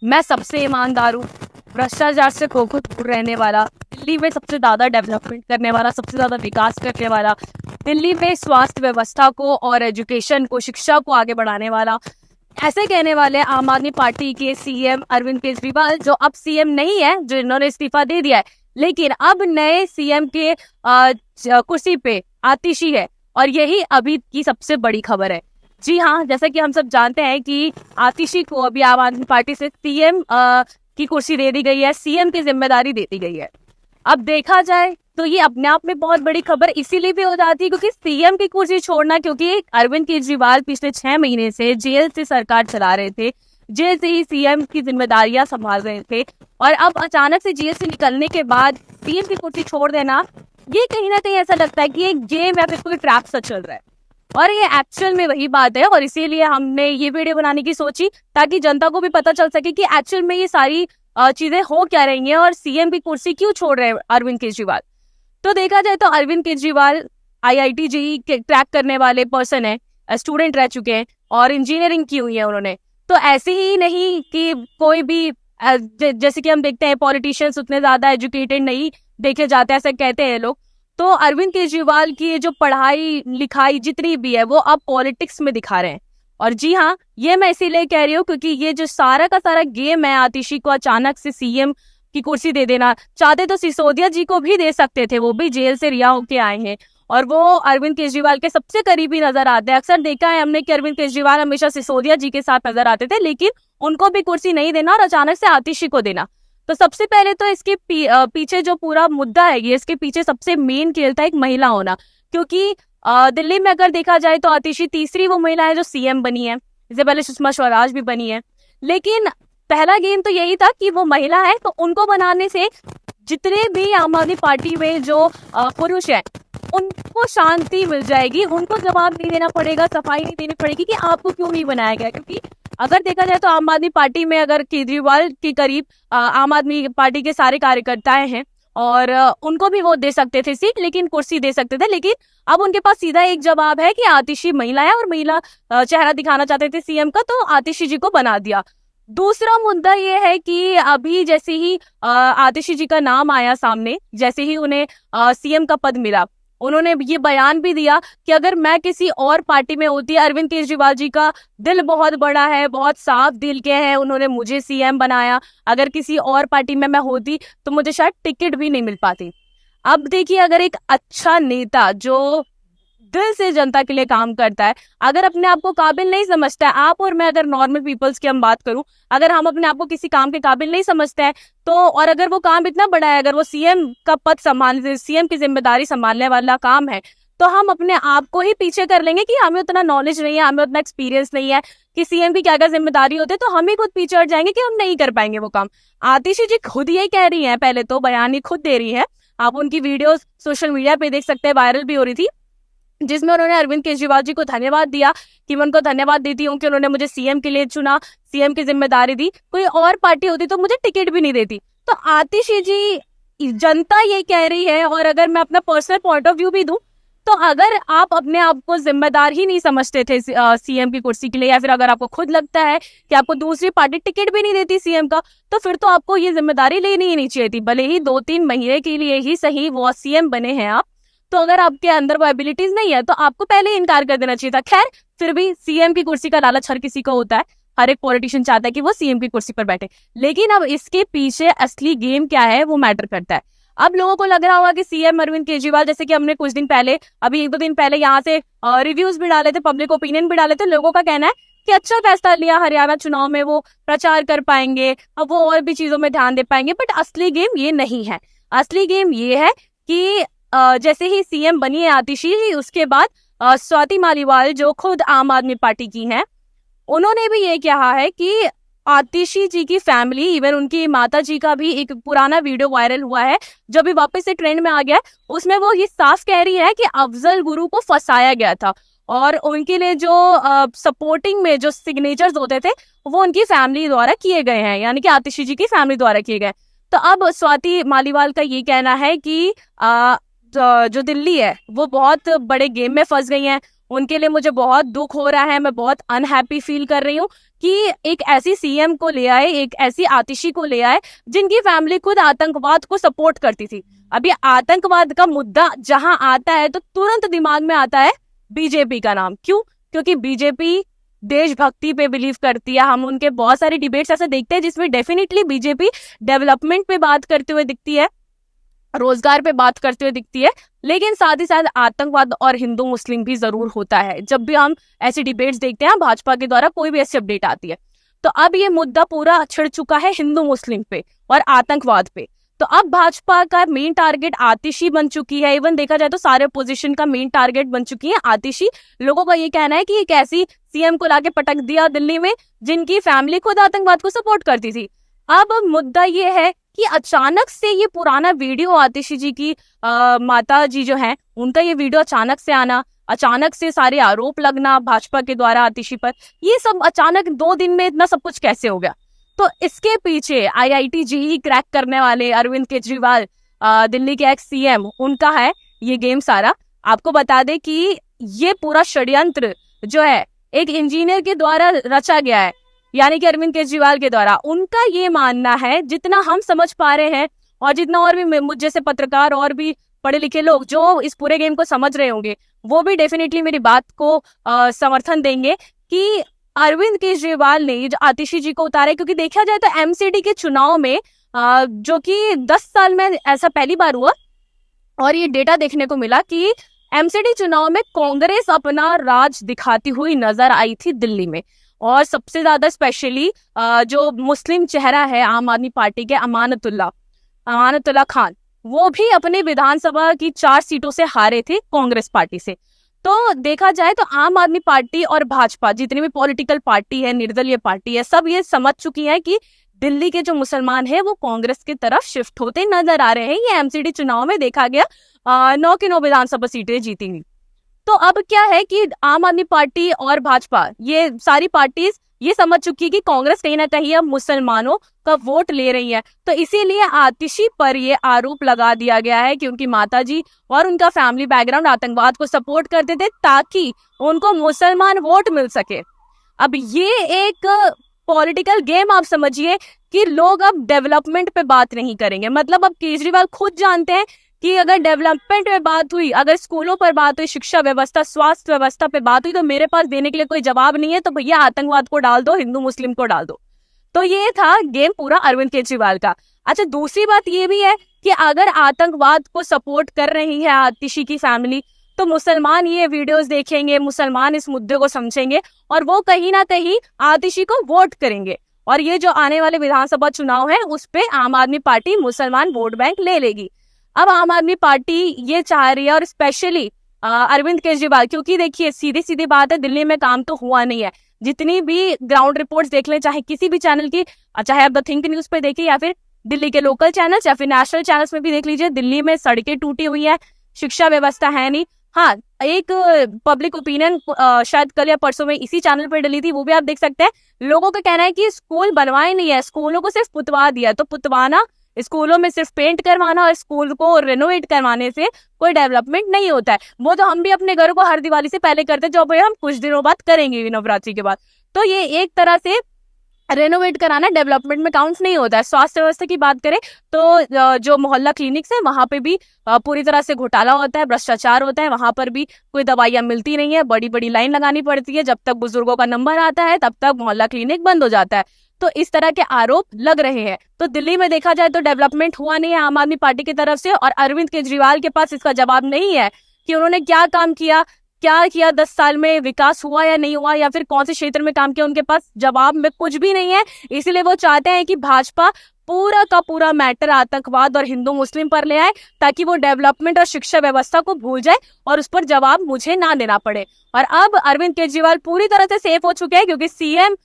मैं सबसे ईमानदार हूँ, भ्रष्टाचार से खो दूर रहने वाला, दिल्ली में सबसे ज्यादा डेवलपमेंट करने वाला, सबसे ज्यादा विकास करने वाला, दिल्ली में स्वास्थ्य व्यवस्था को और एजुकेशन को, शिक्षा को आगे बढ़ाने वाला, ऐसे कहने वाले आम आदमी पार्टी के सीएम अरविंद केजरीवाल, जो अब सीएम नहीं है, जो इन्होंने इस्तीफा दे दिया है, लेकिन अब नए सीएम के कुर्सी पे आतिशी है। और यही अभी की सबसे बड़ी खबर है। जी हाँ, जैसा कि हम सब जानते हैं कि आतिशी को अभी आम आदमी पार्टी से सीएम की कुर्सी दे दी गई है, सीएम की जिम्मेदारी दे दी गई है। अब देखा जाए तो ये अपने आप में बहुत बड़ी खबर इसीलिए भी हो जाती है क्योंकि सीएम की कुर्सी छोड़ना, क्योंकि अरविंद केजरीवाल पिछले 6 महीने से जेल से सरकार चला रहे थे, जेल से ही सीएम की जिम्मेदारियां संभाल रहे थे, और अब अचानक से जेल से निकलने के बाद सीएम की कुर्सी छोड़ देना, ये कहीं ना कहीं ऐसा लगता है कि एक गेम या फिर कोई ट्रैप सा चल रहा है। और ये एक्चुअल में वही बात है, और इसीलिए हमने ये वीडियो बनाने की सोची ताकि जनता को भी पता चल सके कि एक्चुअल में ये सारी चीजें हो क्या रही हैं और सीएम की कुर्सी क्यों छोड़ रहे हैं अरविंद केजरीवाल। तो देखा जाए तो अरविंद केजरीवाल आईआईटी जेईई के क्रैक करने वाले पर्सन है, स्टूडेंट रह चुके हैं और इंजीनियरिंग की हुई है उन्होंने। तो ऐसे ही नहीं कि कोई भी जैसे कि हम देखते हैं पॉलिटिशियंस उतने ज्यादा एजुकेटेड नहीं देखे जाते, ऐसे कहते हैं लोग। तो अरविंद केजरीवाल की जो पढ़ाई लिखाई जितनी भी है वो अब पॉलिटिक्स में दिखा रहे हैं। और जी हाँ, ये मैं इसीलिए कह रही हूँ क्योंकि ये जो सारा का सारा गेम है, आतिशी को अचानक से सीएम की कुर्सी दे देना, चाहते तो सिसोदिया जी को भी दे सकते थे, वो भी जेल से रिहा होके आए हैं और वो अरविंद केजरीवाल के सबसे करीबी नजर आते हैं। अक्सर देखा है हमने कि अरविंद केजरीवाल हमेशा सिसोदिया जी के साथ नजर आते थे, लेकिन उनको भी कुर्सी नहीं देना और अचानक से आतिशी को देना। तो सबसे पहले तो इसके पीछे जो पूरा मुद्दा है, ये इसके पीछे सबसे मेन खेल था एक महिला होना, क्योंकि दिल्ली में अगर देखा जाए तो आतिशी तीसरी वो महिला है जो सीएम बनी है, इससे पहले सुषमा स्वराज भी बनी है। लेकिन पहला गेम तो यही था कि वो महिला है, तो उनको बनाने से जितने भी आम आदमी पार्टी में जो पुरुष है उनको शांति मिल जाएगी, उनको जवाब नहीं देना पड़ेगा, सफाई नहीं देनी पड़ेगी कि आपको क्यों नहीं बनाया गया। क्योंकि अगर देखा जाए तो आम आदमी पार्टी में अगर केजरीवाल के करीब आम आदमी पार्टी के सारे कार्यकर्ताएं हैं और उनको भी वो दे सकते थे सीट, लेकिन कुर्सी दे सकते थे, लेकिन अब उनके पास सीधा एक जवाब है कि आतिशी महिला है और महिला चेहरा दिखाना चाहते थे सीएम का, तो आतिशी जी को बना दिया। दूसरा मुद्दा ये है कि अभी जैसे ही आतिशी जी का नाम आया सामने, जैसे ही उन्हें सीएम का पद मिला, उन्होंने ये बयान भी दिया कि अगर मैं किसी और पार्टी में होती, अरविंद केजरीवाल जी का दिल बहुत बड़ा है, बहुत साफ दिल के हैं, उन्होंने मुझे सीएम बनाया, अगर किसी और पार्टी में मैं होती तो मुझे शायद टिकट भी नहीं मिल पाती। अब देखिए, अगर एक अच्छा नेता जो दिल से जनता के लिए काम करता है, अगर अपने आप को काबिल नहीं समझता है, आप और मैं अगर नॉर्मल पीपल्स की हम बात करूं, अगर हम अपने आप को किसी काम के काबिल नहीं समझते हैं तो, और अगर वो काम इतना बड़ा है, अगर वो सीएम का पद संभालने, सीएम की जिम्मेदारी संभालने वाला काम है, तो हम अपने आप को ही पीछे कर लेंगे कि हमें उतना नॉलेज नहीं है, हमें उतना एक्सपीरियंस नहीं है कि सीएम की क्या क्या जिम्मेदारी होती है, तो हम ही खुद पीछे हट जाएंगे कि हम नहीं कर पाएंगे वो काम। आतिशी जी खुद यही कह रही है, पहले तो बयान ही खुद दे रही है, आप उनकी वीडियोस सोशल मीडिया पे देख सकते हैं, वायरल भी हो रही थी, जिसमें उन्होंने अरविंद केजरीवाल जी को धन्यवाद दिया कि मैं उनको धन्यवाद देती हूँ कि उन्होंने मुझे सीएम के लिए चुना, सीएम की जिम्मेदारी दी, कोई और पार्टी होती तो मुझे टिकट भी नहीं देती। तो आतिशी जी, जनता ये कह रही है, और अगर मैं अपना पर्सनल पॉइंट ऑफ व्यू भी दूं तो अगर आप अपने आप को जिम्मेदार ही नहीं समझते थे सीएम की कुर्सी के लिए, या फिर अगर आपको खुद लगता है कि आपको दूसरी पार्टी टिकट भी नहीं देती सीएम का, तो फिर तो आपको ये जिम्मेदारी लेनी ही नहीं चाहिए थी, भले ही 2-3 महीने के लिए ही सही वो सीएम बने हैं आप। तो अगर आपके अंदर वो एबिलिटीज नहीं है तो आपको पहले ही इनकार कर देना चाहिए था। खैर, फिर भी सीएम की कुर्सी का लालच हर किसी को होता है, हर एक पॉलिटिशियन चाहता है कि वो सीएम की कुर्सी पर बैठे, लेकिन अब इसके पीछे असली गेम क्या है वो मैटर करता है। अब लोगों को लग रहा होगा कि सीएम अरविंद केजरीवाल, जैसे कि हमने कुछ दिन पहले, अभी 1-2 दिन पहले यहाँ से रिव्यूज भी डाले थे, पब्लिक ओपिनियन भी डाले थे, लोगों का कहना है कि अच्छा फैसला लिया, हरियाणा चुनाव में वो प्रचार कर पाएंगे, अब वो और भी चीजों में ध्यान दे पाएंगे। बट असली गेम ये नहीं है। असली गेम ये है कि जैसे ही सीएम बनी है आतिशी, उसके बाद स्वाति मालीवाल जो खुद आम आदमी पार्टी की हैं, उन्होंने भी ये कहा है कि आतिशी जी की फैमिली, इवन उनकी माता जी का भी एक पुराना वीडियो वायरल हुआ है जो भी वापस से ट्रेंड में आ गया है, उसमें वो ये साफ कह रही है कि अफजल गुरु को फंसाया गया था और उनके लिए जो सपोर्टिंग में जो सिग्नेचर्स होते थे वो उनकी फैमिली द्वारा किए गए हैं, यानी कि आतिशी जी की फैमिली द्वारा किए गए। तो अब स्वाति मालीवाल का ये कहना है कि जो दिल्ली है वो बहुत बड़े गेम में फंस गई हैं, उनके लिए मुझे बहुत दुख हो रहा है, मैं बहुत अनहैप्पी फील कर रही हूँ कि एक ऐसी सीएम को ले आए, एक ऐसी आतिशी को ले आए जिनकी फैमिली खुद आतंकवाद को सपोर्ट करती थी। अभी आतंकवाद का मुद्दा जहां आता है तो तुरंत दिमाग में आता है बीजेपी का नाम। क्यों? क्योंकि बीजेपी देशभक्ति पे बिलीव करती है। हम उनके बहुत सारे डिबेट्स ऐसे देखते हैं जिसमें डेफिनेटली बीजेपी डेवलपमेंट पे बात करते हुए दिखती है, रोजगार पे बात करते हुए दिखती है, लेकिन साथ ही साथ आतंकवाद और हिंदू मुस्लिम भी जरूर होता है। जब भी हम ऐसी डिबेट्स देखते हैं भाजपा के द्वारा कोई भी ऐसी अपडेट आती है, तो अब ये मुद्दा पूरा छिड़ चुका है हिंदू मुस्लिम पे और आतंकवाद पे। तो अब भाजपा का मेन टारगेट आतिशी बन चुकी है। इवन देखा जाए तो सारे पोजीशन का मेन टारगेट बन चुकी है आतिशी। लोगों का ये कहना है कि एक ऐसी सीएम को लाके पटक दिया दिल्ली में जिनकी फैमिली खुद आतंकवाद को सपोर्ट करती थी। अब मुद्दा ये है कि अचानक से ये पुराना वीडियो आतिशी जी की माता जी जो हैं उनका ये वीडियो अचानक से आना, अचानक से सारे आरोप लगना भाजपा के द्वारा आतिशी पर, ये सब अचानक 2 दिन में इतना सब कुछ कैसे हो गया? तो इसके पीछे आईआईटी जेईई क्रैक करने वाले अरविंद केजरीवाल, दिल्ली के एक्स सीएम, उनका है ये गेम सारा। आपको बता दें कि ये पूरा षड्यंत्र जो है एक इंजीनियर के द्वारा रचा गया है, यानी कि अरविंद केजरीवाल के द्वारा। उनका ये मानना है, जितना हम समझ पा रहे हैं और जितना और भी मुझ जैसे पत्रकार और भी पढ़े लिखे लोग जो इस पूरे गेम को समझ रहे होंगे वो भी डेफिनेटली मेरी बात को समर्थन देंगे कि अरविंद केजरीवाल ने जो आतिशी जी को उतारा, क्योंकि देखा जाए तो एमसीडी के चुनाव में जो कि 10 साल में ऐसा पहली बार हुआ और ये डेटा देखने को मिला कि एमसीडी चुनाव में कांग्रेस अपना राज दिखाती हुई नजर आई थी दिल्ली में। और सबसे ज्यादा स्पेशली जो मुस्लिम चेहरा है आम आदमी पार्टी के अमानतुल्लाह खान, वो भी अपने विधानसभा की 4 सीटों से हारे थे कांग्रेस पार्टी से। तो देखा जाए तो आम आदमी पार्टी और भाजपा जितनी भी पॉलिटिकल पार्टी है, निर्दलीय पार्टी है, सब ये समझ चुकी है कि दिल्ली के जो मुसलमान हैं वो कांग्रेस की तरफ शिफ्ट होते नजर आ रहे हैं। ये एमसीडी चुनाव में देखा गया 9 की 9 विधानसभा सीटें जीती हुई। तो अब क्या है कि आम आदमी पार्टी और भाजपा ये सारी पार्टीज ये समझ चुकी है कि कांग्रेस कहीं ना कहीं अब मुसलमानों का वोट ले रही है। तो इसीलिए आतिशी पर ये आरोप लगा दिया गया है कि उनकी माताजी और उनका फैमिली बैकग्राउंड आतंकवाद को सपोर्ट करते थे ताकि उनको मुसलमान वोट मिल सके। अब ये एक पॉलिटिकल गेम आप समझिए कि लोग अब डेवलपमेंट पे बात नहीं करेंगे। मतलब अब केजरीवाल खुद जानते हैं कि अगर डेवलपमेंट पे बात हुई, अगर स्कूलों पर बात हुई, शिक्षा व्यवस्था, स्वास्थ्य व्यवस्था पे बात हुई, तो मेरे पास देने के लिए कोई जवाब नहीं है, तो भैया आतंकवाद को डाल दो, हिंदू मुस्लिम को डाल दो। तो ये था गेम पूरा अरविंद केजरीवाल का। अच्छा, दूसरी बात ये भी है कि अगर आतंकवाद को सपोर्ट कर रही है आतिशी की फैमिली, तो मुसलमान ये वीडियोस देखेंगे, मुसलमान इस मुद्दे को समझेंगे और वो कहीं ना कहीं आतिशी को वोट करेंगे। और ये जो आने वाले विधानसभा चुनाव है उस पे आम आदमी पार्टी मुसलमान वोट बैंक ले लेगी। अब आम आदमी पार्टी ये चाह रही है, और स्पेशली अरविंद केजरीवाल, क्योंकि देखिए सीधी सीधी बात है, दिल्ली में काम तो हुआ नहीं है। जितनी भी ग्राउंड रिपोर्ट्स देख लें, चाहे किसी भी चैनल की, चाहे आप द थिंक न्यूज पे देखिए या फिर दिल्ली के लोकल चैनल्स या फिर नेशनल चैनल्स में भी देख लीजिए, दिल्ली में सड़कें टूटी हुई है, शिक्षा व्यवस्था है नहीं। हाँ, एक पब्लिक ओपिनियन शायद कल या परसों में इसी चैनल पर डली थी, वो भी आप देख सकते हैं। लोगों का कहना है कि स्कूल बनवाए नहीं है, स्कूलों को सिर्फ पुतवा दिया। तो पुतवाना, स्कूलों में सिर्फ पेंट करवाना और स्कूल को रेनोवेट करवाने से कोई डेवलपमेंट नहीं होता है। वो तो हम भी अपने घरों को हर दिवाली से पहले करते हैं, जो हम कुछ दिनों बाद करेंगे नवरात्रि के बाद। तो ये एक तरह से रेनोवेट कराना डेवलपमेंट में काउंट नहीं होता है। स्वास्थ्य व्यवस्था की बात करें तो जो मोहल्ला क्लिनिक्स है वहां पे भी पूरी तरह से घोटाला होता है, भ्रष्टाचार होता है। वहां पर भी कोई दवाइयां मिलती नहीं है, बड़ी बड़ी लाइन लगानी पड़ती है। जब तक बुजुर्गों का नंबर आता है तब तक मोहल्ला क्लिनिक बंद हो जाता है। तो इस तरह के आरोप लग रहे हैं। तो दिल्ली में देखा जाए तो डेवलपमेंट हुआ नहीं है आम आदमी पार्टी की तरफ से, और अरविंद केजरीवाल के पास इसका जवाब नहीं है कि उन्होंने क्या काम किया, क्या किया 10 साल में, विकास हुआ या नहीं हुआ, या फिर कौन से क्षेत्र में काम किया। उनके पास जवाब में कुछ भी नहीं है। इसलिए वो चाहते हैं कि भाजपा पूरा का पूरा मैटर आतंकवाद और हिंदू मुस्लिम पर ले आए, ताकि वो डेवलपमेंट और शिक्षा व्यवस्था को भूल जाए और उस पर जवाब मुझे ना देना पड़े। और अब अरविंद केजरीवाल पूरी तरह से सेफ हो चुके हैं, क्योंकि सीएम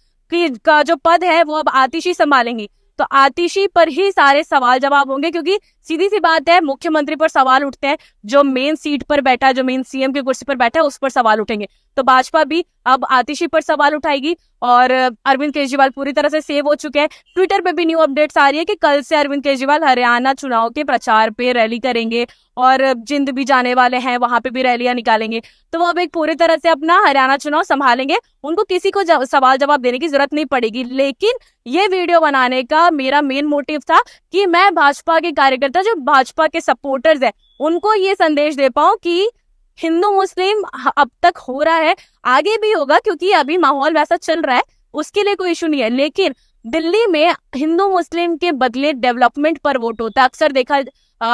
का जो पद है वो अब आतिशी संभालेंगी। तो आतिशी पर ही सारे सवाल जवाब होंगे, क्योंकि सीधी सी बात है, मुख्यमंत्री पर सवाल उठते हैं, जो मेन सीट पर बैठा है, जो मेन सीएम की कुर्सी पर बैठा है, उस पर सवाल उठेंगे। तो भाजपा भी अब आतिशी पर सवाल उठाएगी। और अरविंद केजरीवाल पूरी तरह से सेव हो चुके हैं। ट्विटर पे भी न्यू अपडेट्स आ रही है कि कल से अरविंद केजरीवाल हरियाणा चुनाव के प्रचार पे रैली करेंगे और जिंद भी जाने वाले हैं, वहां पे भी रैलियां निकालेंगे। तो वो अब एक पूरी तरह से अपना हरियाणा चुनाव संभालेंगे, उनको किसी को सवाल जवाब देने की जरूरत नहीं पड़ेगी। लेकिन ये वीडियो बनाने का मेरा मेन मोटिव था कि मैं भाजपा के कार्यकर्ता, जो भाजपा के सपोर्टर्स है, उनको ये संदेश दे पाऊं कि हिंदू मुस्लिम अब तक हो रहा है, आगे भी होगा, क्योंकि अभी माहौल वैसा चल रहा है, उसके लिए कोई इशू नहीं है। लेकिन दिल्ली में हिंदू मुस्लिम के बदले डेवलपमेंट पर वोट होता है। अक्सर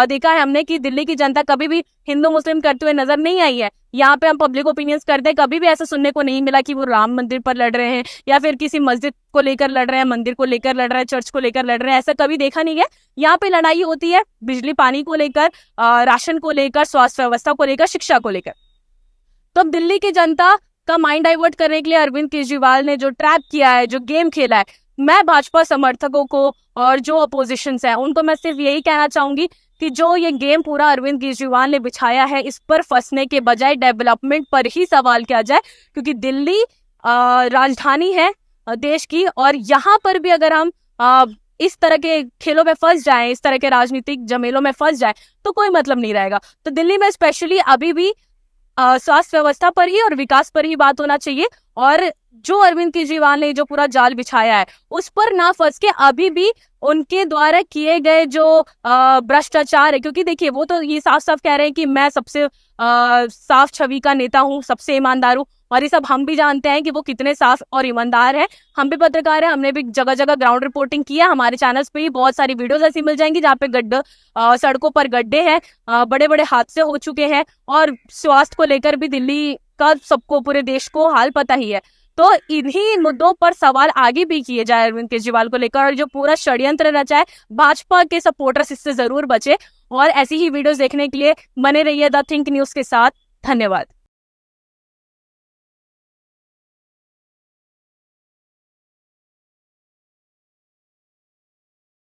देखा है हमने कि दिल्ली की जनता कभी भी हिंदू मुस्लिम करते हुए नजर नहीं आई है। यहाँ पे हम पब्लिक ओपिनियंस करते हैं, कभी भी ऐसा सुनने को नहीं मिला कि वो राम मंदिर पर लड़ रहे हैं या फिर किसी मस्जिद को लेकर लड़ रहे हैं, मंदिर को लेकर लड़ रहे हैं, चर्च को लेकर लड़ रहे हैं, ऐसा कभी देखा नहीं है। यहाँ पे लड़ाई होती है बिजली पानी को लेकर, राशन को लेकर, स्वास्थ्य व्यवस्था को लेकर, शिक्षा को लेकर। तो अब दिल्ली की जनता का माइंड डाइवर्ट करने के लिए अरविंद केजरीवाल ने जो ट्रैप किया है, जो गेम खेला है, मैं भाजपा समर्थकों को और जो अपोजिशन है उनको मैं सिर्फ यही कहना चाहूंगी कि जो ये गेम पूरा अरविंद केजरीवाल ने बिछाया है, इस पर फंसने के बजाय डेवलपमेंट पर ही सवाल किया जाए, क्योंकि दिल्ली राजधानी है देश की, और यहाँ पर भी अगर हम इस तरह के खेलों में फंस जाएं, इस तरह के राजनीतिक जमेलों में फंस जाएं, तो कोई मतलब नहीं रहेगा। तो दिल्ली में स्पेशली अभी भी स्वास्थ्य व्यवस्था पर ही और विकास पर ही बात होना चाहिए, और जो अरविंद केजरीवाल ने जो पूरा जाल बिछाया है उस पर ना फंस के अभी भी उनके द्वारा किए गए जो भ्रष्टाचार है, क्योंकि देखिए वो तो ये साफ साफ कह रहे हैं कि मैं सबसे साफ छवि का नेता हूँ, सबसे ईमानदार हूँ, और ये सब हम भी जानते हैं कि वो कितने साफ और ईमानदार हैं। हम भी पत्रकार हैं, हमने भी जगह जगह ग्राउंड रिपोर्टिंग किया, हमारे चैनल्स पे भी बहुत सारी वीडियोस ऐसी मिल जाएंगी जहाँ पे गड्ढे, सड़कों पर गड्ढे हैं, बड़े बड़े हादसे हो चुके हैं, और स्वास्थ्य को लेकर भी दिल्ली का सबको, पूरे देश को हाल पता ही है। तो इन्हीं मुद्दों पर सवाल आगे भी किए जाए अरविंद केजरीवाल को लेकर, और जो पूरा षड्यंत्र रचा है, भाजपा के सपोर्टर्स इससे जरूर बचे। और ऐसी ही वीडियोस देखने के लिए बने रहिए द थिंक न्यूज के साथ। धन्यवाद।